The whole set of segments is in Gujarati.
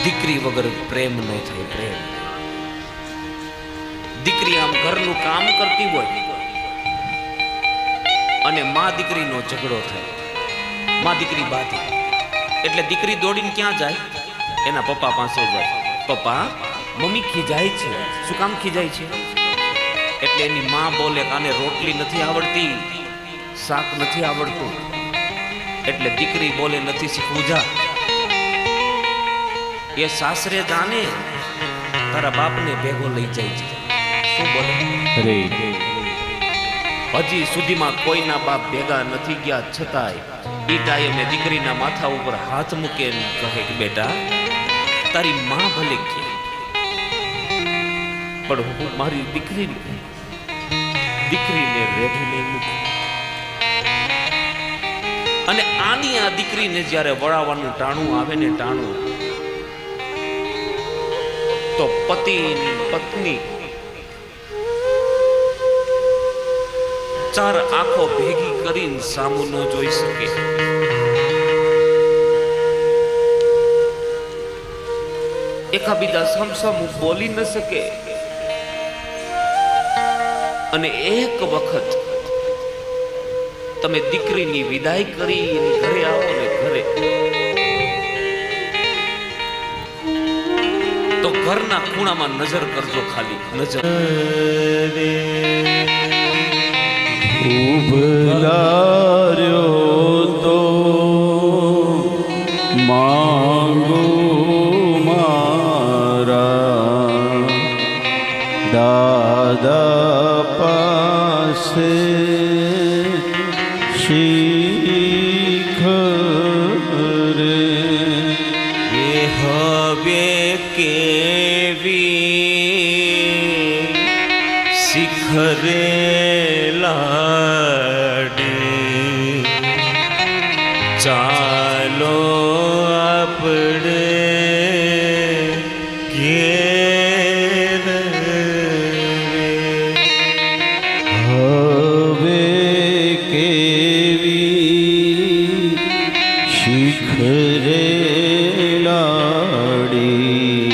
દીકરી વગર પ્રેમ ન થાય. પ્રેમ દીકરી આમ ઘરનું કામ કરતી હોય અને માં દીકરીનો ઝઘડો થાય, માં દીકરી બાધી, એટલે દીકરી દોડીને ક્યાં જાય? એના પપ્પા પાસે જાય. પપ્પા, મમ્મી ખીજાય છે. શું કામ ખીજાય છે? એટલે એની માં બોલે કે આને રોટલી નથી આવડતી, શાક નથી આવડતું. એટલે દીકરી બોલે નથી શીખવું, જા એ સાસરે જાને તારા બાપને ભેગો લઈ જાય છે. શું બોલે? હજી સુધીમાં કોઈના બાપ ભેગા નથી ગયા, છતાંય ઈ ટાઈમે દીકરીના માથા ઉપર હાથ મૂકે કહે કે બેટા તારી માં ભલે કે, પણ હું મારી દીકરીને રેઢી નહીં મૂકું. અને આની આ દીકરીને જ્યારે વળાવવાનું ટાણું આવે ને, ટાણું તો પતિ પત્ની ચાર આંખો ભેગી કરીને સામું ન જોઈ શકે. એકાબીજા સમસમ બોલી ન શકે. અને એક વખત તમે દીકરીની વિદાય કરી ઘરે આવો ને, ઘરે તો ઘરના ખૂણામાં નજર કરજો, ખાલી નજર. ઉભલાર્યો તો માંગો મારા દાદા પાસે શીખ રે. એ હવે કેવી શિખરે ચાલો આપણે ઘેર. હવે કેવી શિખરે લાડી,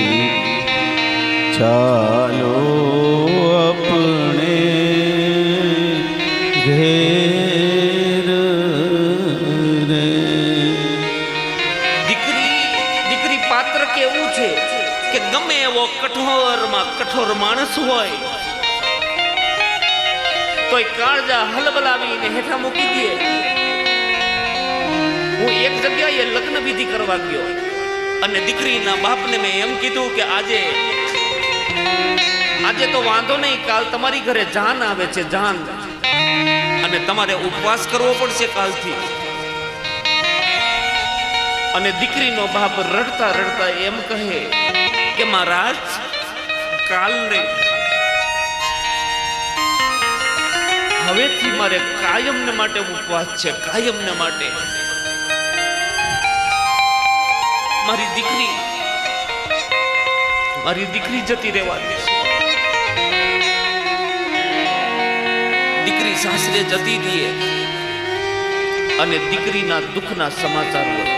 ચાલો આપણે ઘેર. દીકરી પાત્ર કેવું છે કે ગમે એવો કઠોરમાં કઠોર માણસ હોય તોય કાળજા હલબલાવીને હેઠા મૂકી દે. હું એક જગ્યાએ લગ્ન વિધિ કરવા ગયો અને દીકરીના બાપને મેં એમ કીધું કે આજે તો વાંધો નહીં, કાલ તમારી ઘરે જાન આવે છે, જાન, અને તમારે ઉપવાસ કરવો પડશે કાલથી. અને દીકરીનો બાપ રડતા રડતા એમ કહે કે મહારાજ કાલ નહીં, હવેથી મારે કાયમને માટે ઉપવાસ છે, કાયમને માટે. મારી દીકરી જતી રહેવાની છે. દીકરી સાસરે જતી દે અને દીકરીના દુઃખના સમાચાર હોય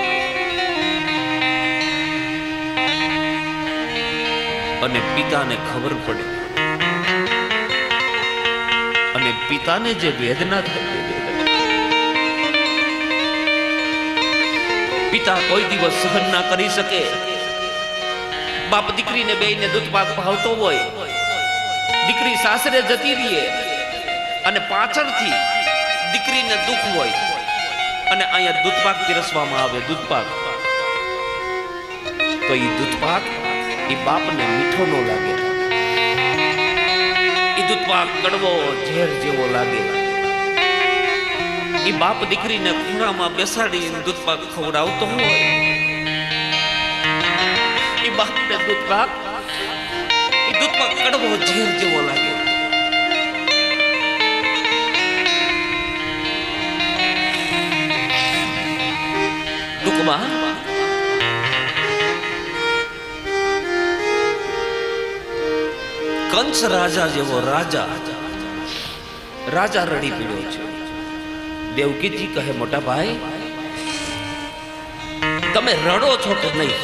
અને પિતાને ખબર પડે અને પિતાને જે વેદના થઈ, પિતા કોઈ દિવસ સહન ના કરી શકે. બાપ દીકરીને બેયને દૂધપાક ભાવતો હોય, દીકરી સાસરે જતી રહે અને પાછળથી દીકરીને દુઃખ હોય અને અહીંયા દૂધપાક પીરસવામાં આવે, દૂધપાક, તો એ દૂધપાક એ બાપને મીઠો ન લાગે, એ દૂધપાક કડવો ઝેર જેવો લાગે. એ બાપ દીકરીને ખૂણામાં બેસાડીને દૂધપાક ખવડાવતો હોય, એ બાપને દૂધપાક કડવો ઝેર જેવો લાગે. ટૂંકમાં કંસ રાજા જેવો રાજા રડી પીડ્યો છે. દેવકીજી કહે મોટા ભાઈ તમે રડો છો કે નહીં?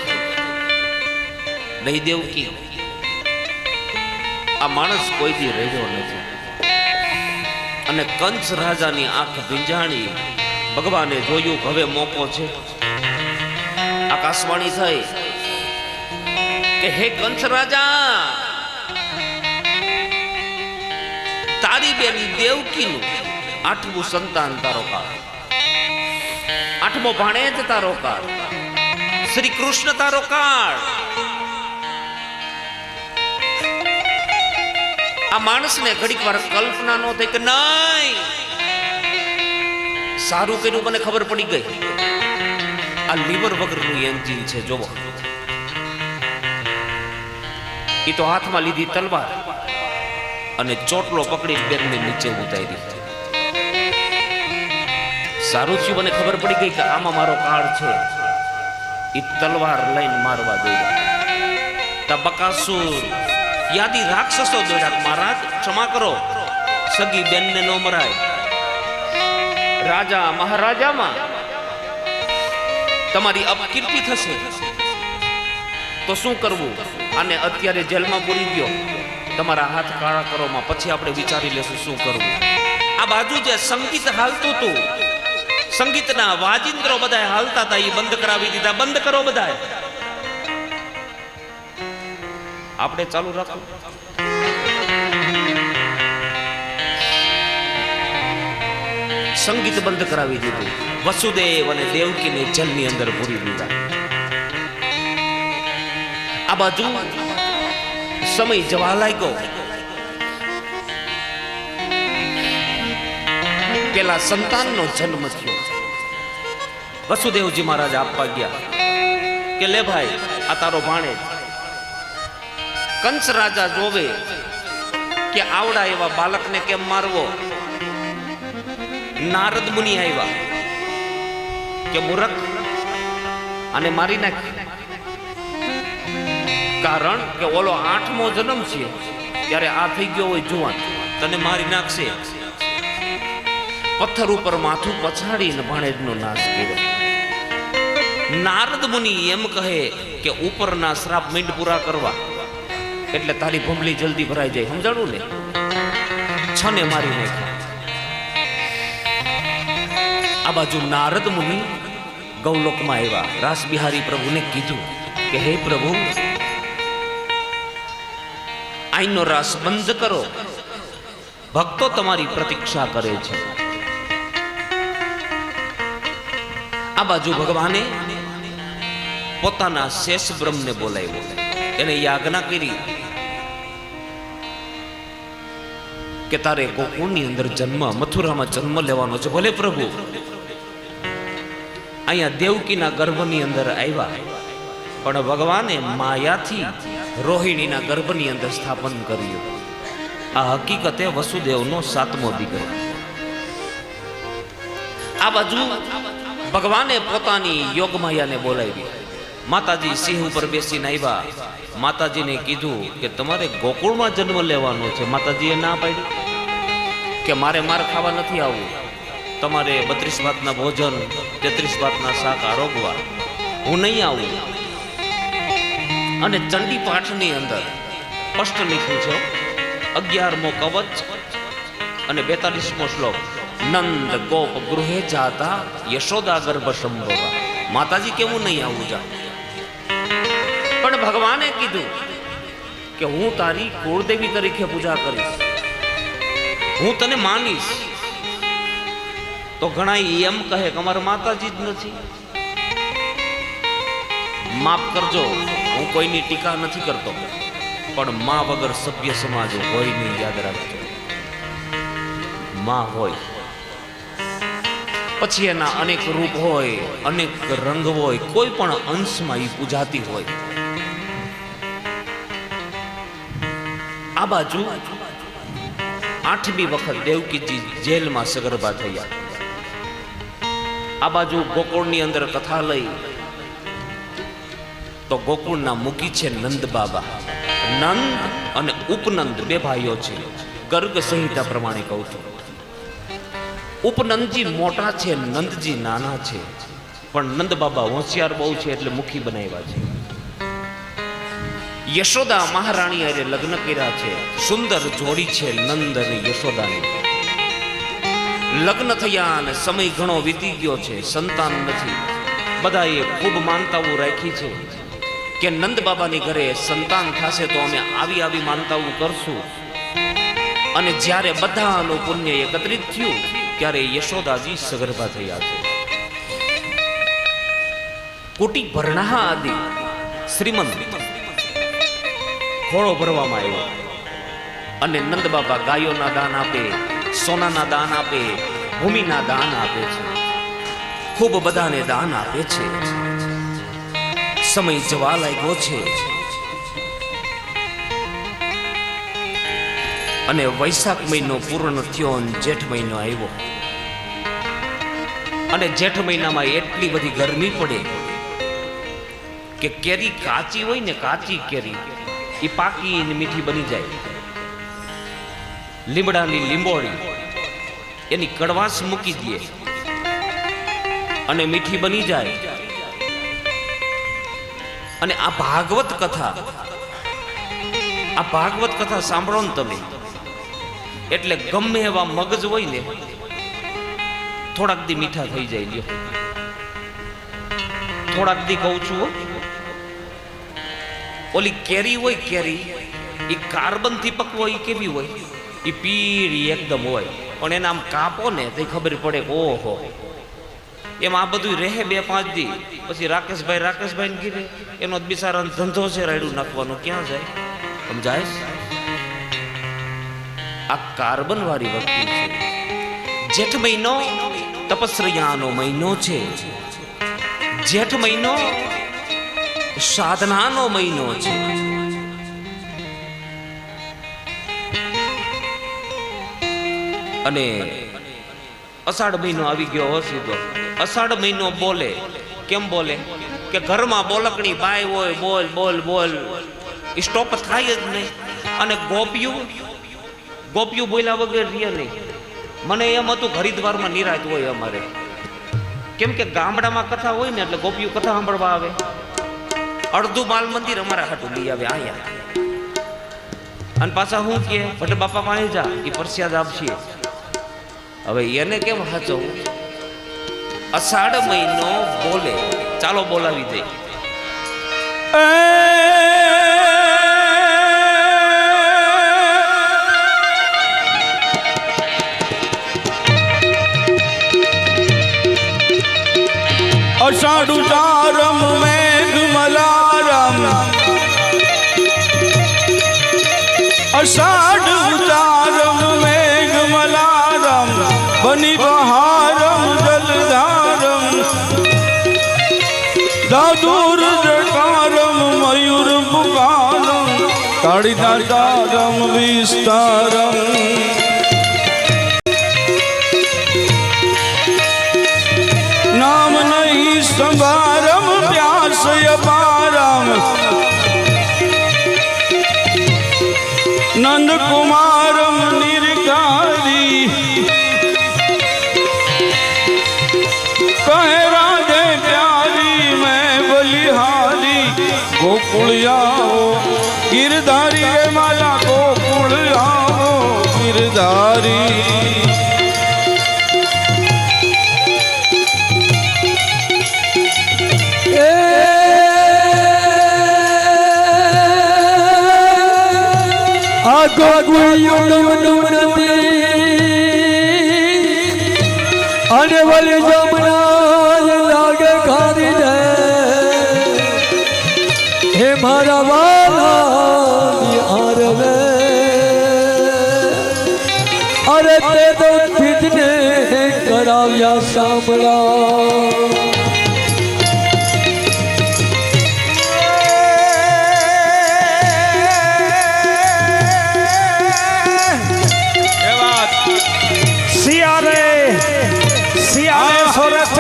નહીં દેવકી, આ માણસ કોઈ દી રહ્યો નથી. અને કંસ રાજાની આંખ ભીંજાણી. ભગવાને જોયું કે હવે મોકો છે. આકાશવાણી થઈ કે હે કંસ રાજા, તારી બેન દેવકીનું 8મું સંતાન તારો કાળ, 8મો ભાણેજ તારો કાળ, શ્રી કૃષ્ણ તારો કાળ. આ માણસને ઘડીક વાર કલ્પના નો થઈ કે નહીં, સારું કર્યું મને ખબર પડી ગઈ. આ લીવર વગરનું એન્જિન છે. જોવો, એ તો હાથમાં લીધી તલવાર અને ચોટલો પકડી બેનને નીચે ઉતારી. સારું થયું મને ખબર પડી ગઈ કે આમાં મારો કાળ છે. એ તલવાર લઈને મારવા દોડ્યા. તબકાસુર યાદી રાક્ષસો દોડ્યા. મહારાજ ક્ષમા કરો, સગી બેનને નો મરાય. રાજા મહારાજામાં તમારી અપકીર્તિ થશે તો શું કરવું? આને અત્યારે જેલમાં પૂરી ગયો, તમારા હાથ કાળા કરોમાં, પછી આપણે વિચારી લેશું શું કરવું. આ બાજુ જે સંગીત હાલતું હતું, સંગીતના વાજિંત્રો બધા હાલતા હતા, એ બંધ કરાવી દીધા. બંધ કરો બધા, આપણે ચાલુ રાખો. સંગીત બંધ કરાવી દીધું. વસુદેવ અને દેવકીને જેલની અંદર પૂરી દીધા. આ બાજુ સમય જવા લાગ્યો. પેલા સંતાનનો જન્મ થયો. વસુદેવજી મહારાજ આપવા ગયા કે લે ભાઈ, આ તારો ભાણેજ. કંસ રાજા જોવે કે આવડા એવા બાળકને કેમ મારવો. નારદ મુનિ આવ્યા કે મૂર્ખ, અને મારી નાખ. કારણ કે ઓલો 8મો જન્મ છે ત્યારે આ થઈ ગયો હોય જુવાન, તને મારી નાખશે. પથ્થર ઉપર માથું પછાડીને ભાણેજનો નાશ કર્યો. નારદ મુનિ એમ કહે કે ઉપરના શ્રાપ મીંડ પૂરા કરવા, એટલે તારી ભમલી જલ્દી ભરાઈ જાય. સમજાણું ને? છને મારી નાખ્યા. આ બાજુ નારદ મુનિ ગૌલોકમાં આવ્યા. રાસ બિહારી પ્રભુને કીધું કે હે પ્રભુ, આઈનો રાસ બંધ કરો, ભક્તો તમારી પ્રતીક્ષા કરે છે. આ બાજુ ભગવાને પોતાના શેષ બ્રહ્મને બોલાવ્યો. એને યાજ્ઞા કરી કે તારે ગોકુળની અંદર જન્મ, મથુરામાં જન્મ લેવાનો છે. ભલે પ્રભુ. અહીંયા દેવકીના ગર્ભની અંદર આવ્યા, પણ ભગવાને માયાથી રોહિણીના ગર્ભની અંદર સ્થાપન કર્યું. આ હકીકતે વસુદેવનો 7મો દીકરો. આ બાજુ ભગવાને પોતાની યોગમાયાને બોલાવી. માતાજી સિંહ ઉપર બેસીને આવ્યા. માતાજીને કીધું કે તમારે ગોકુળમાં જન્મ લેવાનો છે. માતાજીએ ના પાડી કે મારે માર ખાવા નથી આવવું, તમારે 32 ભાતના ભોજન, 33 ભાતના શાક આરોગવા, હું નહીં આવું. અને ચંડી પાઠની અંદર સ્પષ્ટ લખ્યું છે, 11મો કવચ અને 42મો શ્લોક. નંદ ગોપ ગૃહે જાતા યશોદા ગર્ભ સંભવા. માતાજી કેવું નહીં આવું જા. પણ ભગવાને કીધું કે હું તારી કુળદેવી તરીકે પૂજા કરીશ, હું તને માનીશ. તો ઘણા એમ કહે કે અમારા માતાજી જ નથી. માફ કરજો, હું કોઈની ટીકા નથી કરતો, પણ માં વગર સભ્ય સમાજ હોય નહીં. યાદ રાખજો, માં હોય પછી એના અનેક રૂપ હોય, અનેક રંગ હોય, કોઈ પણ અંશમાં એ પૂજાતી હોય. આ બાજુ 8મી વખત દેવકીજી જેલમાં સગર્ભા થયા. આ બાજુ ગોકુળની અંદર કથા લઈ તો ગોકુળના મુખી છે નંદ બાબા. નંદ અને ઉપનંદ 2 ભાઈઓ છે. ગર્ગ સંહિતા પ્રમાણે કહું છું. ઉપનંદજી મોટા છે, નંદજી નાના છે, પણ નંદ બાબા હોશિયાર બહુ છે એટલે મુખી બનાવ્યા છે. યશોદા મહારાણી અરે લગ્ન કર્યા છે. સુંદર જોડી છે નંદ અને યશોદાની. લગ્ન થયા અને સમય ઘણો વીતી ગયો છે, સંતાન નથી. બધાએ ખૂબ માનતાઓ રાખી છે કે નંદ બાબાની ઘરે સંતાન થશે તો અમે આવી આવી માનતાઓ કરશું. અને જ્યારે બધાનું પુણ્ય એકત્રિત થયું ત્યારે યશોદાજી સગર્ભા થયા છે. કોટી ભરણા આદિ શ્રીમંત ખોળો ભરવામાં આવ્યો. અને નંદ બાબા ગાયોના દાન આપે, સોનાના દાન આપે, ભૂમિના દાન આપે છે, ખૂબ બધાને દાન આપે છે. સમય જવા લાગ્યો છે અને વૈશાખ મહિનો પૂર્ણ થયો અને જેઠ મહિનો આવ્યો. અને જેઠ મહિનામાં એટલી બધી ગરમી પડે કે કેરી કાચી હોય ને, કાચી કેરી એ પાકી ને મીઠી બની જાય. લીમડાની લીંબોળી એની કડવાશ મૂકી દે અને મીઠી બની જાય. અને આ ભાગવત કથા સાંભળો ને તમે, એટલે ગમે એવા મગજ હોય ને થોડાક દી મીઠા થઈ જાય. લ્યો થોડાક દી કહું છું. ઓલી કેરી હોય, કેરી એ કાર્બન થી પકવો, એ કેવી હોય, એ પીળી એકદમ હોય. પણ એને આમ કાપો ને તો ખબર પડે ઓહો, એમ આ બધું રહે 2-5 દી. પછી રાકેશભાઈ ને કીધે એનો બિચારાનો ધંધો છે રાયડું નાખવાનો, ક્યાં જાય સમજાય? આ કાર્બન વાળી વસ્તુ છે. જેઠ મહિનો તપસ્યાનો મહિનો છે. જેઠ મહિનો સાધનાનો મહિનો છે. અને અષાઢ મહિનો આવી ગયો સીધો. અષાઢ મહિનો બોલે, કેમ બોલે કે ઘરમાં બોલકણી બાય હોય, બોલ બોલ બોલ, સ્ટોપ થાય જ નહીં. અને ગોપિયું બોલ્યા વગર રીએ નહીં. મને એમ હતું હરિદ્વારમાં નિરાત હોય અમારે, કેમ કે ગામડામાં કથા હોય ને એટલે ગોપિયું કથા સાંભળવા આવે. અડધું બાલ મંદિર અમારા હાટું લઈ આવે આયા. અને પાછા હું કે ભટ્ટ બાપા પાસે જા, એ પ્રસાદ આપશે. હવે એને કેમ હાચો? અષાઢ મહિનો બોલે, ચાલો બોલાવી દે. અષાઢ ઉતારમ મેઘ મલારમ, અષાઢ ઉતારમ મેઘ મલારમ, બની બહારમ જલધારમ, દાદુર જકારમ મયુર પુકારમ, કાળિદાસારમ વિસ્તારમ. નામ નહીં સંભારમ પ્યાસય પારમ, નંદ કુમારમ નિર્કારી, કહે રાધે પ્યારી મેં બલિહારી. ગોકુળ આવો ગિરધારી, રે માલા ગોકુળ આવો ગિરધારી. અને વલી જમના લાગે ખારી દે, હે મારા વાલા આરવે. અરે તે તો ખીજને કરાવ્યા સાંભળા.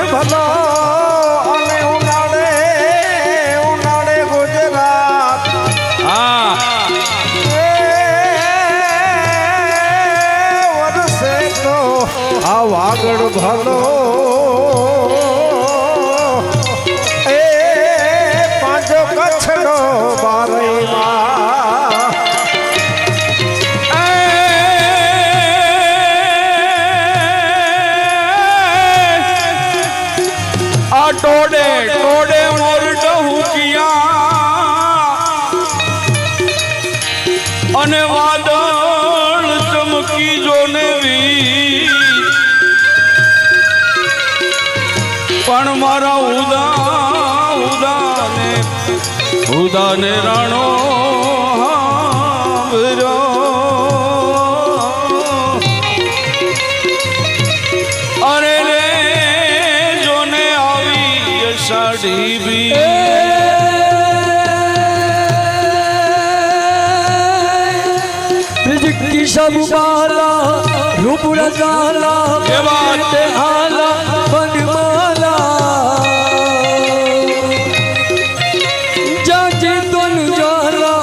ભલો અને ઉનાળે ગુજરાત. વરસે તો આ વાગડ ભલો, એ પાંજો કચ્છનો બારૈમાં. મારા ઉદાને રાણો હાંભળો. અરે રે જોને આવી અષાઢી બી की सब माला रूप रसाला बात हाला बनमाला जाके दोन जाला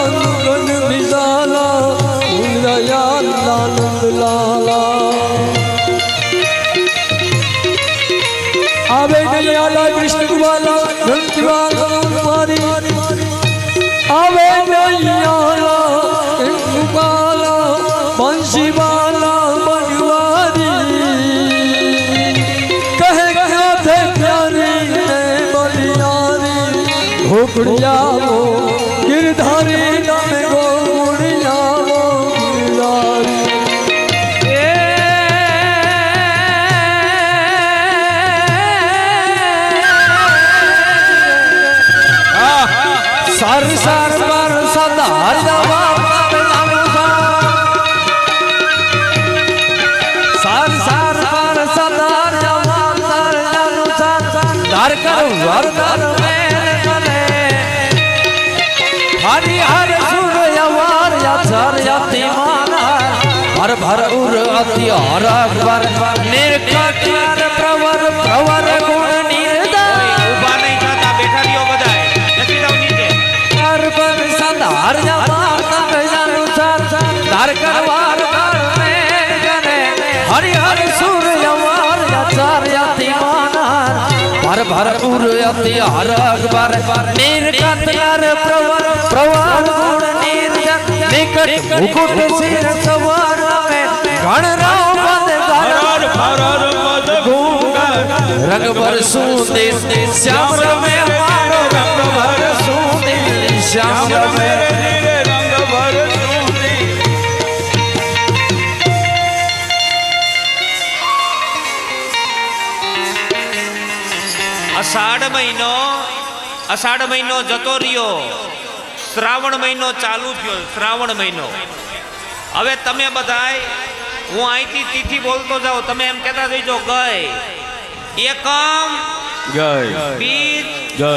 गन बिजाला उलया लानंद लाला आवे नहीं आला कृष्ण वाला धन वाला मारी आवे नहीं आला वाला बंसी वाला बनवारी कहे क्या थे प्यारी ने बलियारी घोकड़िया वो गिरधारी नाम घोकड़िया वो गिरधारी सर सर पर सदार हर हरि हर सुर यवार याचर यति माना हर भर उर अति हर अकबर निर्कट प्रवर प्रवर गुण निर्दय ઊભા નહીં થતા બેઠા રહ્યો બધાય નથી જાવ નીચે हर पर सदार यवार तब अनुसार धर करवार करने जने हरि हर सुर यवार याचर यति माना हर भर उर अति हर अकबर निर्कट नर प्रवर प्रवर गुण निर्जन निकट मुकुट सिर सवार में गण राम पद हर हर पद घूंगर रंग भर सूंदे श्याम रमे मारो रंग भर सूंदे श्याम रमे रंग भर सूंदी. અષાઢ મહિનો જતો રહ્યો, શ્રાવણ મહિનો ચાલુ થયો. શ્રાવણ મહિનો હવે તમે બધાય હું અહીંથી તિથિ બોલતો જાઉં, તમે એમ કહેતા જઈજો ગઈ એકમ જય બીજ જય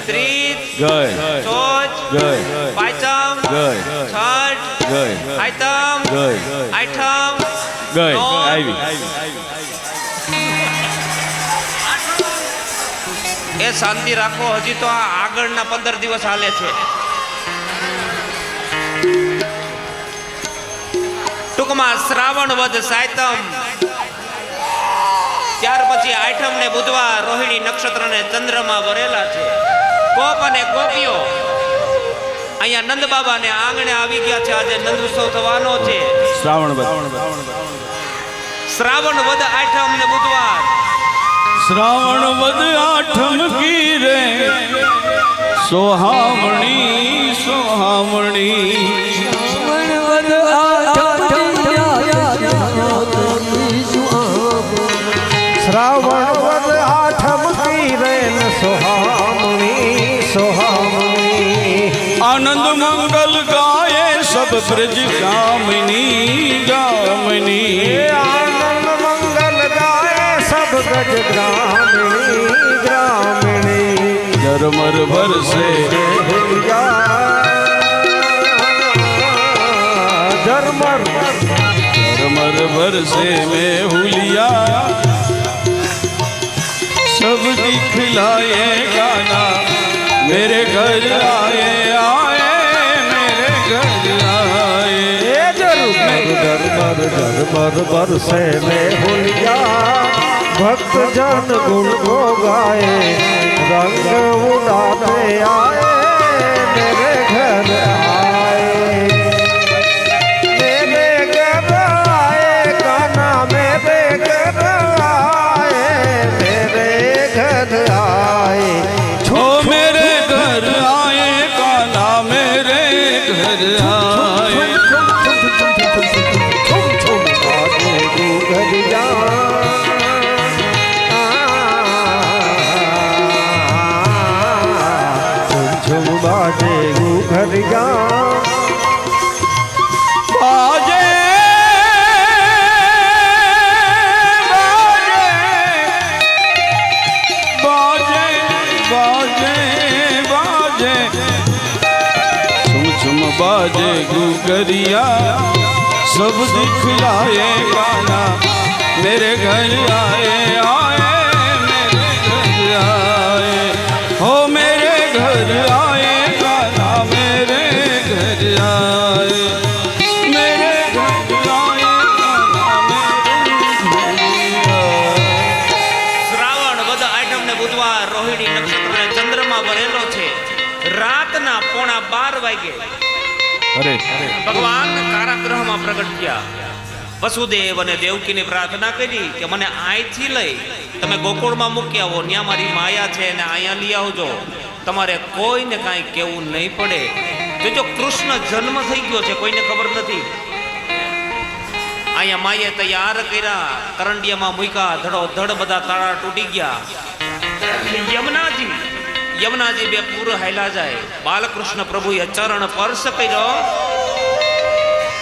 ત્રીજ જય ચોથ જય પાંચમ જય છઠ જય આઈતમ જય આઠમ જય નોમ. આવી એ શાંતિ રાખો, હજી તો આ આગળના 15 દિવસ હાલે છે. ટૂંકમાં શ્રાવણ વદ સાયતમ, ત્યાર પછી આઠમ ને બુધવાર રોહિણી નક્ષત્ર ને ચંદ્રમાં વરેલા છે. ગોપ અને ગોપીઓ અહીંયા નંદ બાબા ને આંગણે આવી ગયા છે. આજે નંદ ઉત્સવ થવાનો છે. શ્રાવણ શ્રાવણ વદ આઠમ ને બુધવાર, શ્રાવણ વદ આઠમ કી રે સોહામણી સોહામણી શ્રાવણ વદ આઠમ કી રેન સોહામણી સોહામણી આનંદ મંગલ ગાયે સબ બ્રજ ગામિની ગામિની આનંદ મંગલ ગાય સબ ગજ ગ્રામીણી ગ્રામીણી જરમર ભરસે જરમર जरमर भरसे में हुलिया सब दिखलाए गाना मेरे घर आए आए मेरे घर आए जरमर जरमर बरसे में हुलिया भक्त जन गुण को गाए रंग उड़ाते आए मेरे घर आए मेरे घर आए गाना मेरे घर आए मेरे घर आए ओ मेरे घर आए गाना मेरे घर आए બાજે ઘુઘરિયા બાજે બાજે બાજે બાજે छुम छुम बाजे गुगरिया सब दिखलाए गाना मेरे घर आए आए मेरे घर आए हो मेरे घर आए गाना मेरे घर आए मेरे घर आए गाना मेरे घर आए। શ્રાવણ વદ આઠમ ને બુધવાર રોહિણી નક્ષત્ર ને ચંદ્રમાં ભરેલો છે રાતના 11:15 વાગે अरे ભગવાન કારાગૃહમાં પ્રગટ થયા વસુદેવ અને દેવકીની પ્રાર્થના કરી કે મને અહીંથી લઈ તમે ગોકુળમાં મૂકી આવો ત્યાં મારી માયા છે અને અહીંયા લઈ આવજો તમારે કોઈને કાંઈ કહેવું નહીં પડે જો કૃષ્ણ જન્મ થઈ ગયો છે કોઈને ખબર નથી અહીંયા માએ તૈયાર કર્યા કરંડિયામાં મૂક્યા ધડો ધડ બધા તાળા તૂટી ગયા યમુનાજી બે પૂર હાલ્યા જાય બાલકૃષ્ણ પ્રભુએ ચરણ સ્પર્શ કર્યો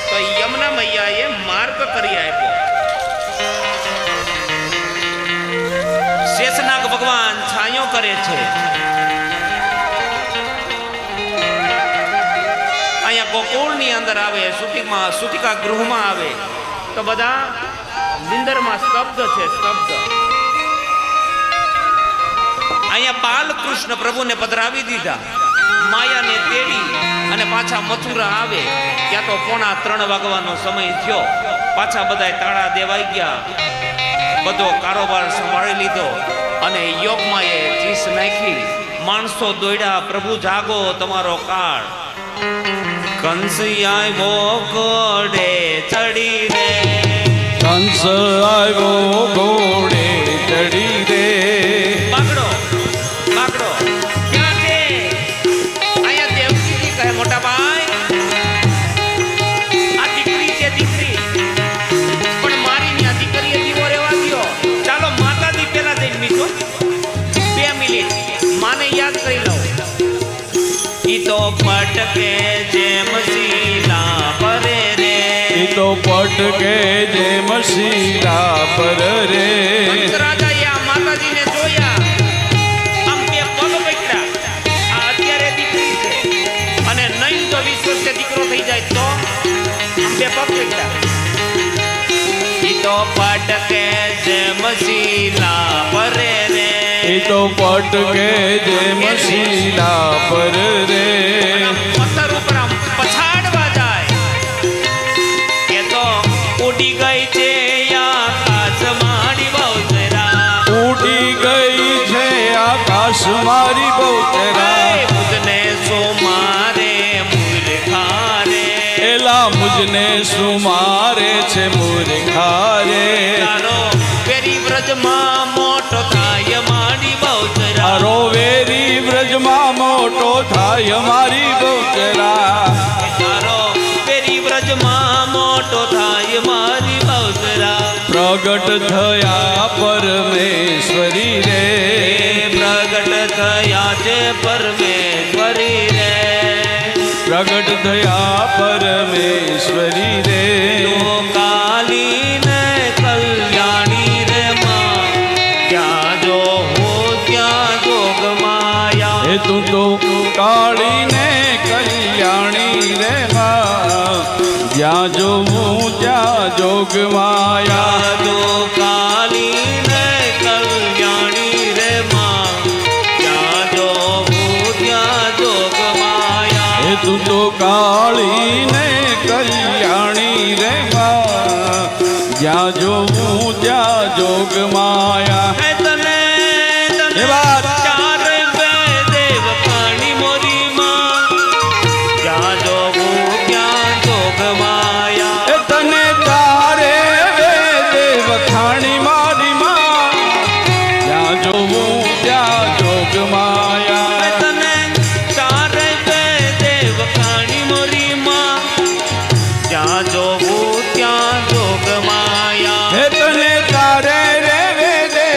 તો યમુના મૈયાએ માર્ગ કરી આપ્યો શેષનાગ ભગવાન છાયો કરે છે અહીંયા ગોકુળની અંદર આવે સુતિકા ગૃહમાં આવે તો બધા નિંદરમાં સ્તબ્ધ છે સ્તબ્ધ અહીંયા બાલકૃષ્ણ પ્રભુને પધરાવી દીધા માયાને તેડી અને પાછા મથુરા આવે ત્યાં તો 2:45 વાગવાનો સમય થયો પાછા બધાય તાળા દેવાઈ ગયા બધો કારોબાર સંભાળી લીધો અને યોગમાં એ ચીસ નાખી માણસો દોડ્યા પ્રભુ જાગો તમારો કાળ કંસ આવ્યો ઘોડે ચડી રે कंस आयो घोड़े चढ़ी रे બાગડો ક્યાં છે અહીંયા દેવકીજી કહે મોટા ભાઈ આ દીકરી છે દીકરી પણ મારી ત્યાં દીકરીએ દીવો રહેવા દ્યો ચાલો માતાજી પેલા જઈને મીઠો 2 મિનિટ માને યાદ કરી લઉં ઈ તો પટકે જેમ શીલા પરે રે ઈ તો પટકે જેમ શીલા પર રે કંસ રાજાએ આ માતાજીને જોયા આમ બે પગ પકડ્યા આ અત્યારે દીકરી છે અને નહીં તો 20 વર્ષે દીકરો થઈ જાય તો આમ બે પગ પકડ્યા ઈ તો પટકે જેમ શીલા પરે રે ઈ તો પટકે જેમ શીલા પર રે અને આમ પથ્થર ઉપર આમ પછાડવા જાય એ તો ઉડી ગઈ છે આકાશ મારી બહુચરા ઉડી ગઈ છે આકાશ મારી બહુચરા મુજને સોમારે મૂર્ખા રે એલા મુજને સુમારે છે મૂર્ખા રે તારો વેરી વ્રજમાં મોટો થાય મારી બહુચરા તારો વેરી વ્રજમાં મોટો થાય મારી બહુચરા તારો વેરી વ્રજમાં મોટો થાય મારી બહુચરા પ્રગટ થયા પરમેશ્વરી રે પ્રગટ થયા છે પરમેશ્વરી રે પ્રગટ થયા પરમેશ્વરી રે કાલી ને કલ્યાણી રે માં ત્યાં જો હો ત્યાં જોગ માયા એ તું તો કાળી ને કલ્યાણી રે માં જ્યાં જોવું ત્યાં જોગ માયા તો કાલી ને કલ્યાણી રે માં ત્યાં જો હો ત્યાં જોગ માયા એ તું તો કાળી ને કલ્યાણી રે માં જ્યાં જોવું ત્યાં જોગ માયા હે તને એ વાત ચાર બે દેવ પાણી મોરી માં ત્યાં જો હો ત્યાં જોગ માયા એ તને તારે વેદે વખાણી મારી માં જ્યાં જોવું ત્યાં જોગ માયા તને ચાર બે દેવ પાણી મોરી માં ત્યાં જોવું ત્યાં જોગ માયા હે તને તારે રે વેદે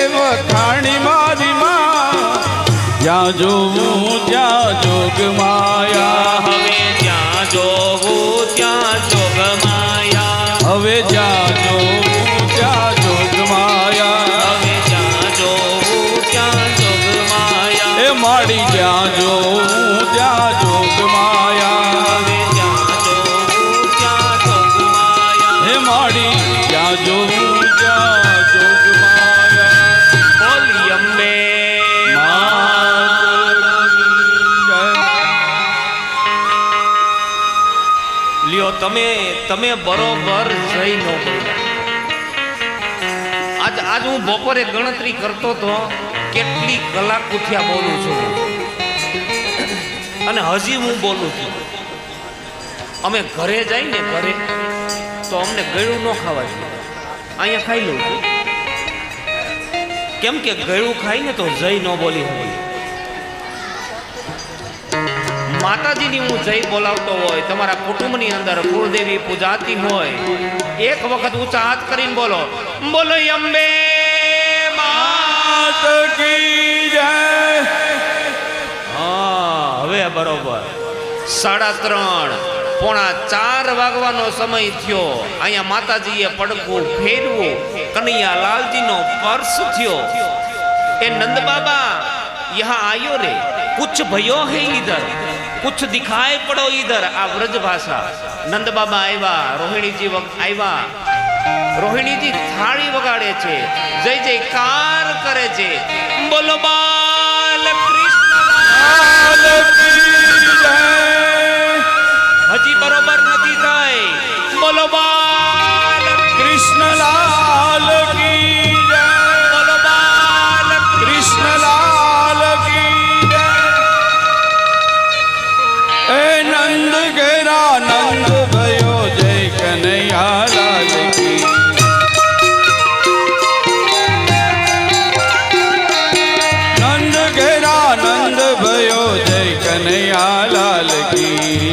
જ્યાં જોવું ત્યાં જોગ માયા હવે જ્યાં જોવું ત્યાં જોગ માયા હવે જ્યાં જોવું ત્યાં જોગ માયા હવે જ્યાં જોવું ત્યાં જોગ માયા એ માડી જ્યાં જોવું ત્યાં જોગ માયા હવે જ્યાં જોવું ત્યાં જોગ માયા હે માડી જ્યાં જોવું ત્યાં જોગ માયા બોલી અંબે લ્યો તમે બરોબર જઈ ન બોલ્યા. આજ હું બપોરે ગણતરી કરતો તો કેટલી કલાક ઉઠ્યા બોલું છું અને હજી હું બોલું છું. અમે ઘરે જઈ ને ઘરે તો અમને ગળું ન ખાવા જોઈએ, અહીંયા ખાઈ લઉં છું. કેમ કે ગળું ખાઈ ને તો જય ન બોલી હોય. માતાજીની હું જય બોલાવતો હોય, તમારા કુટુંબની અંદર કુળદેવી પૂજાતી હોય, એક વખત ઊંચા હાથ કરીને બોલો, બોલો અંબે માત કી જય. હા હવે બરોબર 3:30 પોણા 4 વાગવાનો સમય થયો. અહીંયા માતાજીએ પડકું ફેરવું, કનૈયા લાલજીનો પર્સ થયો. એ નંદ બાબા યહાં આયો રે, કુછ ભયો હે ઈધર, કુછ દિખાય પડો ઈધર. આ વ્રજ ભાષા. નંદ બાબા આવ્યા, રોહિણીજી આવ્યા. રોહિણીજી થાળી વગાડે છે, જય જયકાર કરે છે. બોલો બાલ કૃષ્ણ હજી બરોબર નથી થઈ. બોલો બાલ કૃષ્ણલાલ કી જય. બોલો બાલ કૃષ્ણલાલ કી જય. એ નંદ ઘેરા નંદ ભયો જય કનૈયા લાલ કી. નંદ ઘેરા નંદ ભયો જય કનૈયા લાલ કી.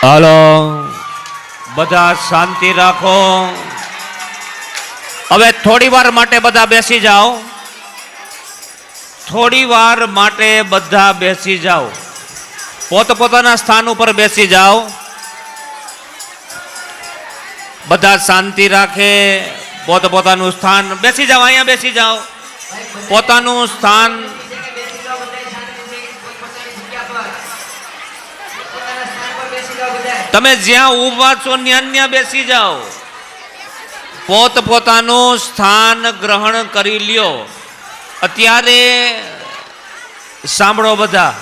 હાલો, બધા શાંતિ રાખો. હવે થોડી વાર માટે બધા બેસી જાઓ. થોડી વાર માટે બધા બેસી જાઓ. પોતપોતાના સ્થાન ઉપર બેસી જાઓ. બધા શાંતિ રાખે. પોતપોતાનું સ્થાન બેસી જાઓ. અહીંયા બેસી જાઓ. પોતાનું સ્થાન તમે જ્યાં ઊભા છો ત્યાં બેસી જાઓ. પોતપોતાનું સ્થાન ગ્રહણ કરી લ્યો. અત્યારે સાંભળો બધા.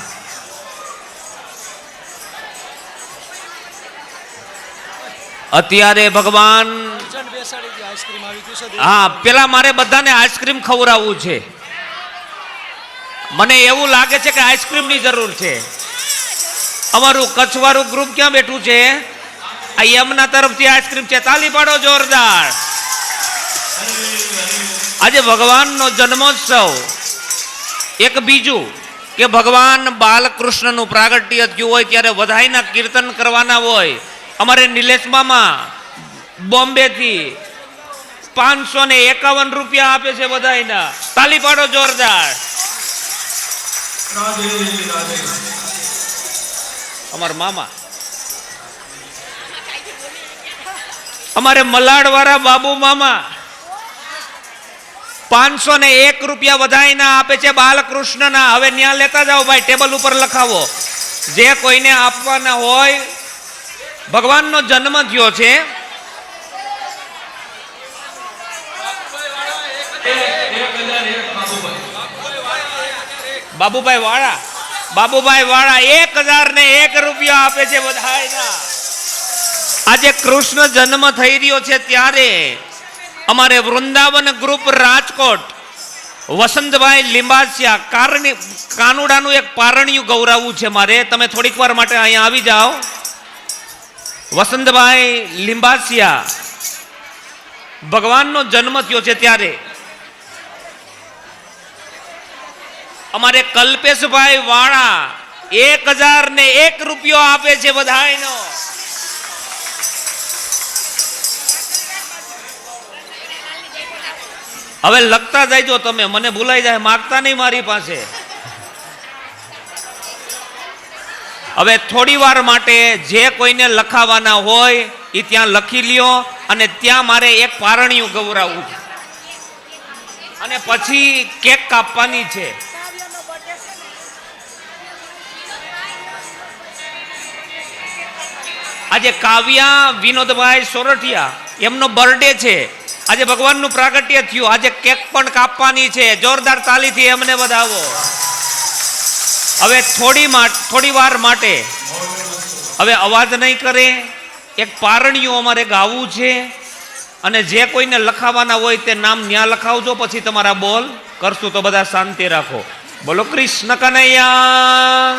અત્યારે ભગવાન, હા, પેલા મારે બધાને આઈસ્ક્રીમ ખવડાવવું છે. મને એવું લાગે છે કે આઈસ્ક્રીમની જરૂર છે. અમારું કચ્છવાળું ગ્રુપ ક્યાં બેઠું છે? આ યમના તરફથી આઈસ્ક્રીમ છે. તાલી પાડો જોરદાર. આજે ભગવાનનો જન્મોત્સવ. એક બીજું કે ભગવાન બાલકૃષ્ણનું પ્રાગટ્ય થયું હોય ત્યારે વધાઈના કીર્તન કરવાના હોય. અમારે નિલેશ મામા બોમ્બેથી 551 રૂપિયા આપે છે બધાયના. તાલી પાડો જોરદાર. અમાર મામા, અમારે મલાડ વાળા બાબુ મામા 501 રૂપિયા વધાઈના આપે છે બાલકૃષ્ણના. હવે ન્યા લેતા જાઓ ભાઈ, ટેબલ ઉપર લખાવો. જે કોઈને આપવાના હોય. ભગવાનનો જન્મ થયો છે. બાબુભાઈ વાળા, બાબુભાઈ વાળા 1001 રૂપિયા આપે છે બધાયના. આજે કૃષ્ણ જન્મ થઈ રહ્યો છે ત્યારે અમારે વૃંદાવન ગ્રુપ રાજકોટ વસંતભાઈ લીંબાસિયા કાનુડાનું એક પારણિયું ગૌરાવવું છે મારે. તમે થોડીક વાર માટે અહીંયા આવી જાઓ. વસંતભાઈ લીંબાસિયા, ભગવાનનો જન્મ થયો છે ત્યારે અમારે કલ્પેશભાઈ વાળા 1001 રૂપિયો આપે છે બધાયનો. હવે લખતા જાયજો તમે, મને ભૂલાઈ જાય, માગતા નહીં મારી પાસે. હવે થોડી વાર માટે જે કોઈને લખાવાના હોય એ ત્યાં લખી લ્યો. અને ત્યાં મારે એક પારણિયું ગૌરાવવું છે અને પછી કેક કાપવાની છે. આજે કાવ્યા વિનોદભાઈ સોરઠિયા, એમનો બર્થડે છે. આજે ભગવાનનું પ્રાગટ્ય થયું. આજે કેક પણ કાપવાની છે. જોરદાર તાલીથી એમને વધાવો. હવે થોડી વાર માટે હવે અવાજ નહીં કરે. એક પારણિયું અમારે ગાવું છે અને જે કોઈને લખાવાના હોય તે નામ ન્યા લખાવજો. પછી તમારા બોલ કરશું તો બધા શાંતિ રાખો. બોલો કૃષ્ણ કનૈયા.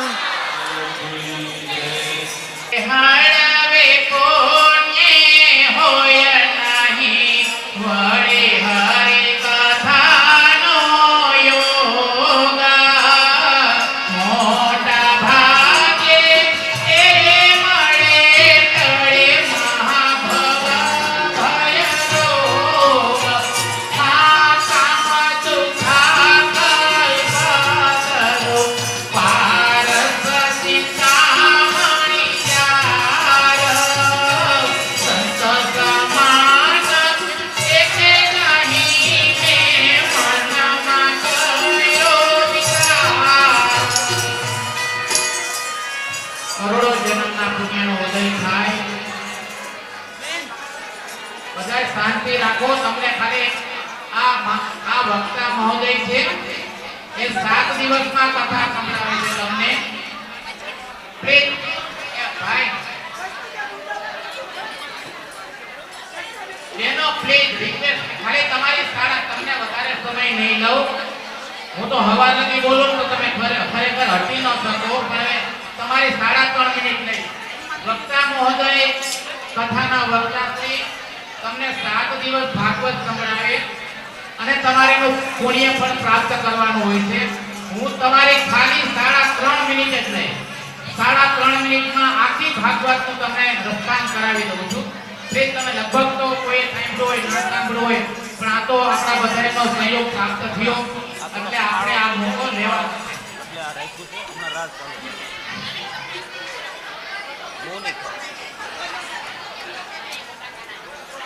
શાંતિ રાખો. તમને ખાલી આ વક્તા મહોદય છે એ 7 દિવસમાં કથા સંભળાવે છે તમને. પ્લીઝ ભાઈ જેનો પ્લીઝ રિક્વેસ્ટ, ખાલી તમારી શાળા, તમને વધારે સમય નહીં લઉં. હું તો હવા નથી બોલું તો તમે ખરેખર હટી ન શકો. પણ તમારી 3.5 મિનિટ લઈ વક્તા મહોદય, કથાના વક્તાશ્રી તમને 7 દિવસ ભાગવત સંભળાવે અને તમારીનું પુણ્ય પણ પ્રાપ્ત કરવાનું હોય છે. હું તમારી ખાલી 3.5 મિનિટ જ નહીં, 3.5 મિનિટમાં આખી ભાગવતનું તમને રસપાન કરાવી દઉં છું. પ્લીઝ તમે લગભગ તો કોઈ સાંભળ્યું હોય, ન સાંભળ્યું હોય, પણ આ તો આપણા બધાનો સહયોગ પ્રાપ્ત થયો એટલે આપણે આ મોકો લેવા.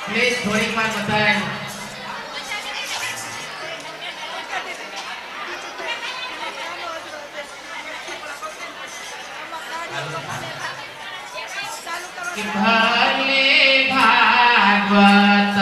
પ્લીઝ થોડીક વાર બતાય. ભલે ભાગવત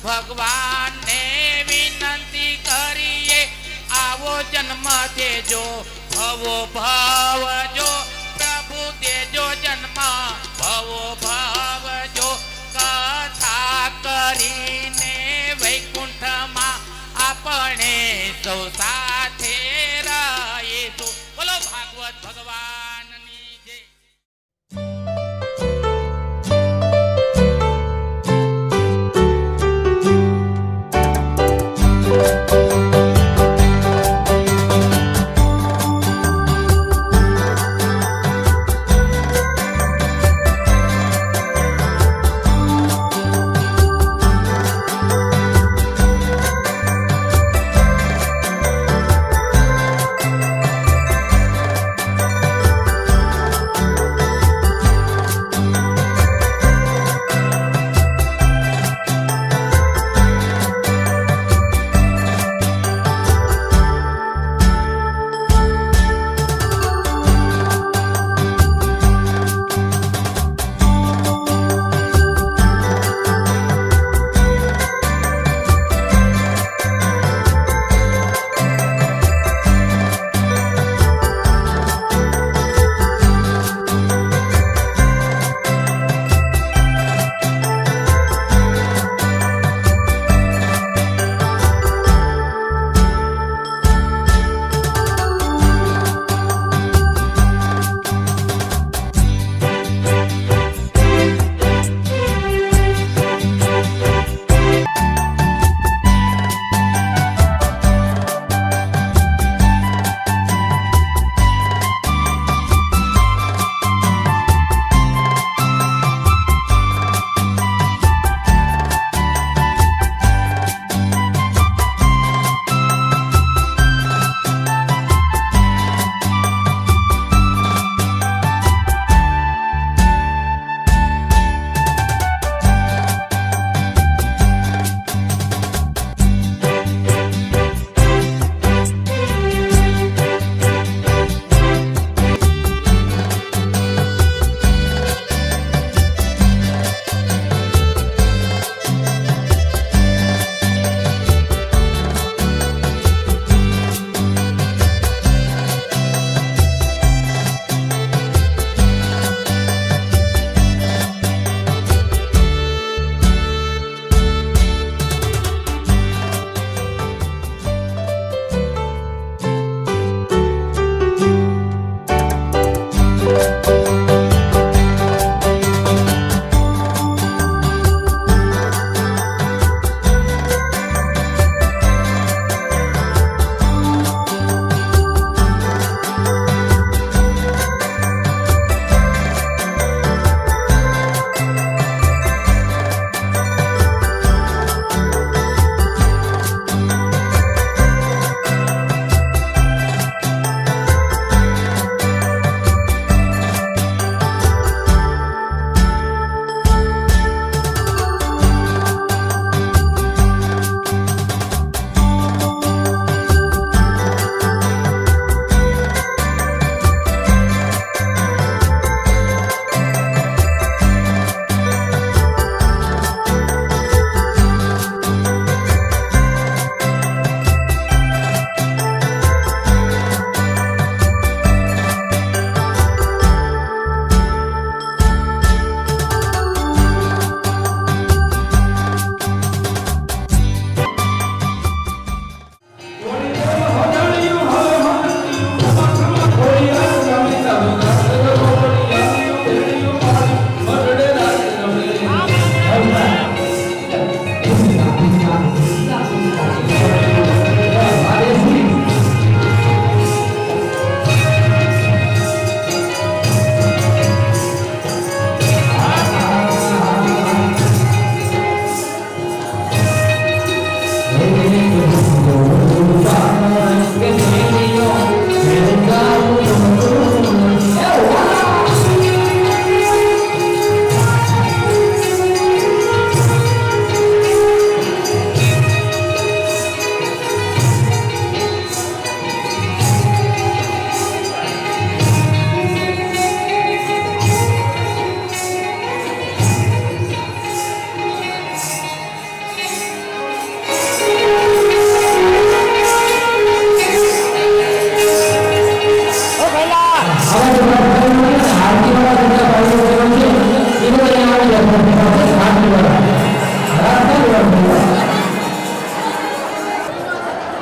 ભગવાનને વિનંતી કરીએ આવો જન્મ દેજો ભવો ભાવજો પ્રભુ દેજો જન્મ ભવો ભાવજો કથા કરીને વૈકુંઠમાં આપણે સૌ સાથે રહીશું. બોલો ભાગવત ભગવાનની જય.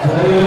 Shri